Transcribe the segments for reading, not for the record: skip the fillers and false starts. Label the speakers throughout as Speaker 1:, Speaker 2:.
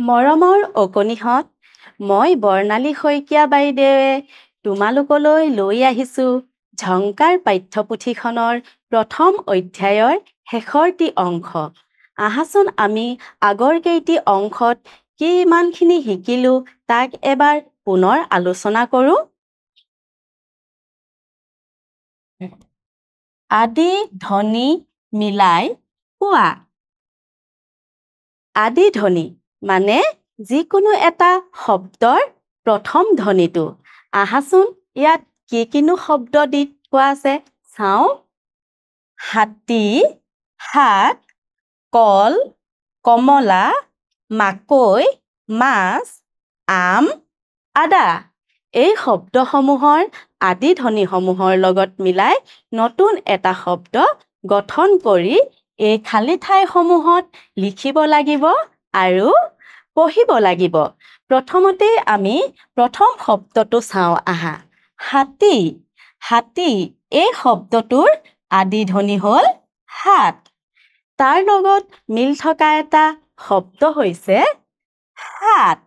Speaker 1: মৰমৰ অকণিহঁত, মই বৰ্ণালী শইকীয়া বাইদেৱে তোমালোকলৈ লৈ আহিছোঁ ঝংকাৰ পাঠ্যপুথিখনৰ প্ৰথম অধ্যায়ৰ শেষৰটি অংশ। আহাচোন আমি আগৰ কেইটি অংশত কিমানখিনি শিকিলোঁ তাক এবাৰ পুনৰ আলোচনা কৰোঁ। আদি ধ্বনি মিলাই কোৱা। আদি ধ্বনি মানে যিকোনো এটা শব্দৰ প্ৰথম ধ্বনিটো। আহাচোন ইয়াত কিনো শব্দ দি কোৱা আছে চাওঁ। হাতী, শাক, কল, কমলা, মাকৈ, মাছ, আম, আদা। এই শব্দসমূহৰ আদি ধ্বনিসমূহৰ লগত মিলাই নতুন এটা শব্দ গঠন কৰি এই খালী ঠাইসমূহত লিখিব লাগিব আৰু পঢ়িব লাগিব। প্ৰথমতে আমি প্ৰথম শব্দটো চাওঁ আহা। হাতী। হাতী এই শব্দটোৰ আদি ধ্বনি হ'ল হাত। তাৰ লগত মিল থকা এটা শব্দ হৈছে হাত।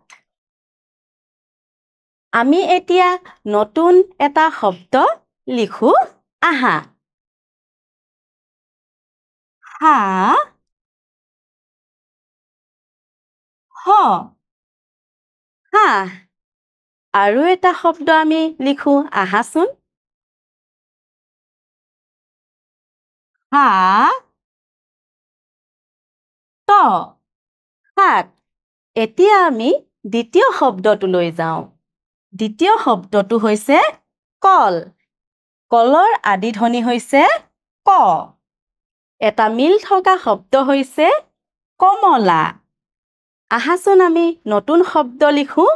Speaker 1: আমি এতিয়া নতুন এটা শব্দ লিখো আহা। হাঁহ, হাঁহ। আৰু এটা শব্দ আমি লিখো আহাচোন। হাত। এতিয়া আমি দ্বিতীয় শব্দটোলৈ যাওঁ। দ্বিতীয় শব্দটো হৈছে কল। কলৰ আদি ধ্বনি হৈছে ক। এটা মিল থকা শব্দ হৈছে কমলা। আহাচোন আমি নতুন শব্দ লিখো।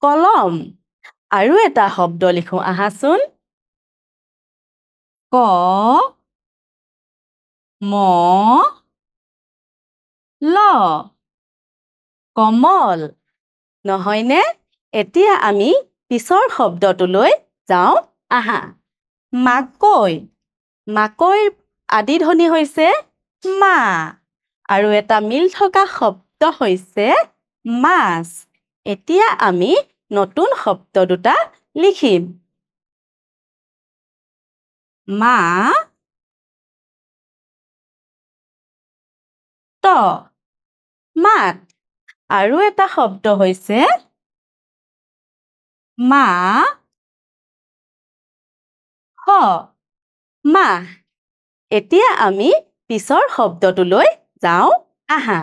Speaker 1: কলম। আৰু এটা শব্দ লিখো আহাচোন। কমল। নহয়নে? এতিয়া আমি পিছৰ শব্দটোলৈ যাওঁ আহা। মাকৈ। মাকৈৰ আদি ধ্বনি হৈছে মা। আৰু এটা মিল থকা শব্দ হৈছে মাছ। এতিয়া আমি নতুন শব্দ দুটা লিখিম। মাত। আৰু এটা শব্দ হৈছে মাহ। এতিয়া আমি পিছৰ শব্দটোলৈ যাওঁ আহা।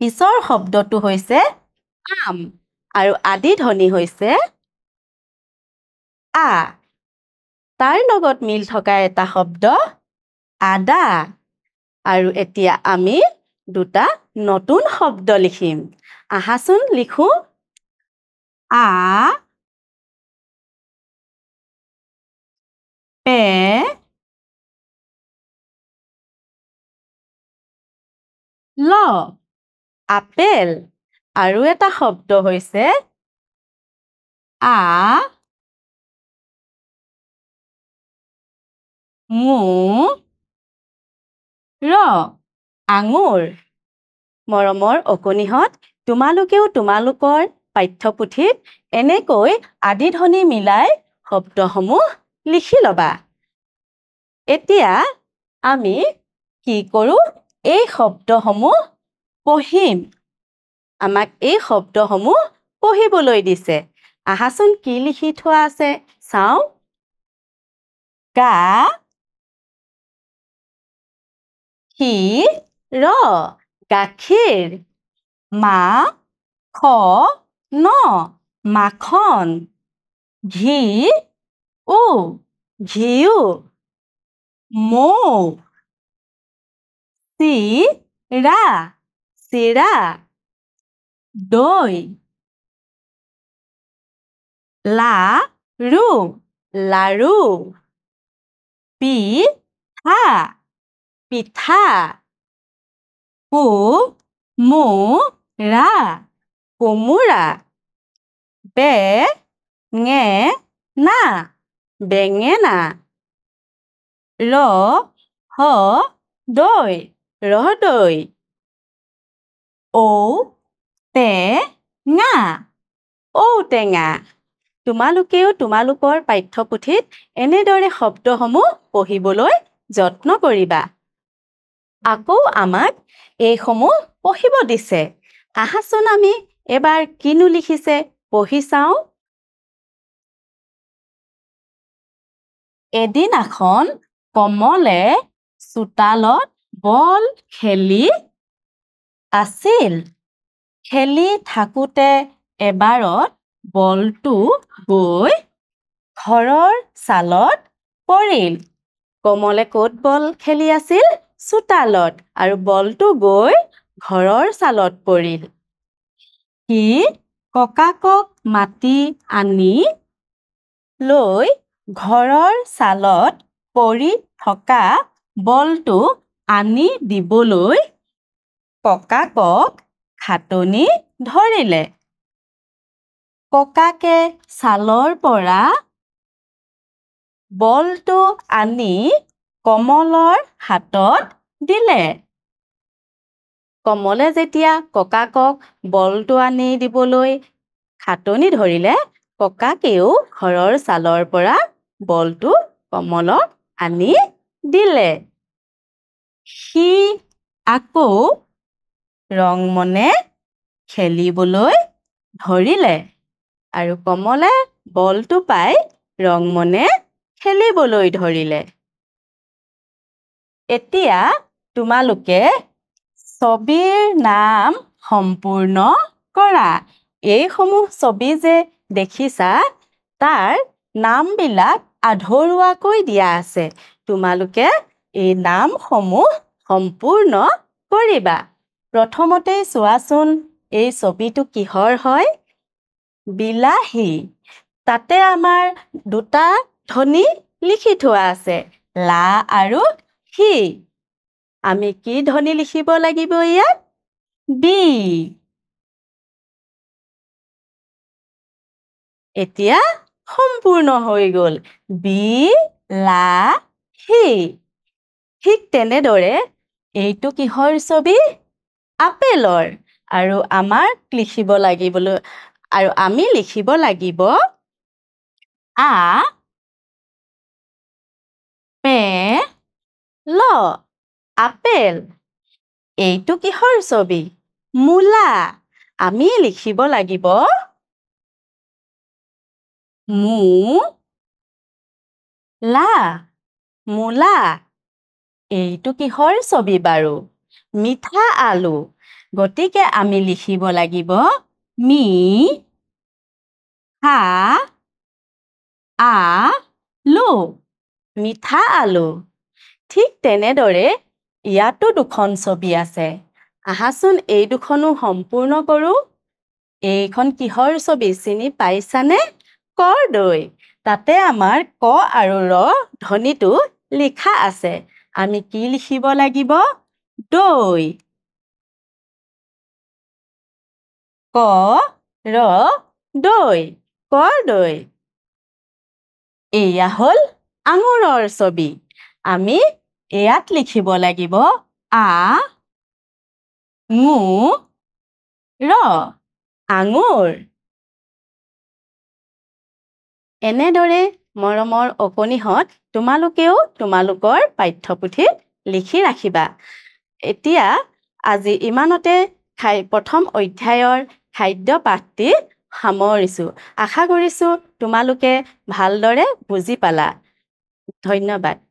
Speaker 1: পিছৰ শব্দটো হৈছে আম। আৰু আদি ধ্বনি হৈছে আ। তাৰ লগত মিল থকা এটা শব্দ আদা। আৰু এতিয়া আমি দুটা নতুন শব্দ লিখিম। আহাচোন লিখো। আপেল। আৰু এটা শব্দ হৈছে আঙুৰ। মৰমৰ অকণিহঁত, তোমালোকেও তোমালোকৰ পাঠ্যপুথিত এনেকৈ আদি ধ্বনি মিলাই শব্দসমূহ লিখি ল'বা। এতিয়া আমি কি কৰোঁ? এই শব্দসমূহ পঢ়িম। আমাক এই শব্দসমূহ পঢ়িবলৈ দিছে। আহাচোন কি লিখি থোৱা আছে চাওঁ। গাখীৰ। মাখন। ঘিউ। মৌ। চিৰা। দৈ। লাৰু। পিঠা। কোমোৰা। বেঙেনা। না বেঙেনা হ দৈ ৰহদৈ ঔ-টে-ঙা ঔটেঙা তোমালোকেও তোমালোকৰ পাঠ্যপুথিত এনেদৰে শব্দসমূহ পঢ়িবলৈ যত্ন কৰিবা আকৌ আমাক এইসমূহ পঢ়িব দিছে আহাচোন আমি এবাৰ কিনো লিখিছে পঢ়ি চাওঁ এদিনাখন কমলে চোতালত বল খেলি আছিল খেলি থাকোঁতে এবাৰত বলটো গৈ ঘৰৰ চালত পৰিল কমলে ক'ত বল খেলি আছিল চোতালত আৰু বলটো গৈ ঘৰৰ চালত পৰিল সি ককাকক মাতি আনি লৈ ঘৰৰ চালত পৰি থকা বলটো আনি দিবলৈ ককাকক খাটনি ধৰিলে ককাকে চালৰ পৰা বলটো আনি কমলৰ হাতত দিলে কমলে যেতিয়া ককাকক বলটো আনি দিবলৈ খাটনি ধৰিলে ককাকেও ঘৰৰ চালৰ পৰা বলটো কমলক আনি দিলে সি আকৌ ৰংমনে খেলিবলৈ ধৰিলে আৰু কমলে বলটো পাই ৰংমনে খেলিবলৈ ধৰিলে এতিয়া তোমালোকে ছবিৰ নাম সম্পূৰ্ণ কৰা এইসমূহ ছবি যে দেখিছা তাৰ নামবিলাক আধৰুৱাকৈ দিয়া আছে তোমালোকে এই নামসমূহ সম্পূৰ্ণ কৰিবা প্ৰথমতে চোৱাচোন এই ছবিটো কিহৰ হয় বিলাহী তাতে আমাৰ দুটা ধ্বনি লিখি থোৱা আছে লা আৰু হি আমি কি ধ্বনি লিখিব লাগিব ইয়াত বি এতিয়া সম্পূৰ্ণ হৈ গ'ল বিলাহী ঠিক তেনেদৰে এইটো কিহৰ ছবি আপেলৰ আৰু আমাক লিখিব লাগিবলৈ আৰু আমি লিখিব লাগিব আ পে ল আপেল এইটো কিহৰ ছবি মূলা আমি লিখিব লাগিব মু লা মূলা এইটো কিহৰ ছবি বাৰু মিঠা আলু গতিকে আমি লিখিব লাগিব মি হা আলু মিঠা আলু ঠিক তেনেদৰে ইয়াতো দুখন ছবি আছে আহাচোন এই দুখনো সম্পূৰ্ণ কৰোঁ এইখন কিহৰ ছবি চিনি পাইছানে কৰদৈ তাতে আমাৰ ক আৰু ৰ ধ্বনিটো লিখা আছে আমি কি লিখিব লাগিব দৈ ক ৰ দৈ কৰদৈ এয়া হ'ল আঙুৰৰ ছবি আমি ইয়াত লিখিব লাগিব আ ঙু ৰ আঙুৰ এনেদৰে মৰমৰ অকণিহঁত তোমালোকেও তোমালোকৰ পাঠ্যপুথিত লিখি ৰাখিবা এতিয়া আজি ইমানতে প্ৰথম অধ্যায়ৰ খাদ্য পাঠটি সামৰিছোঁ আশা কৰিছোঁ তোমালোকে ভালদৰে বুজি পালা ধন্যবাদ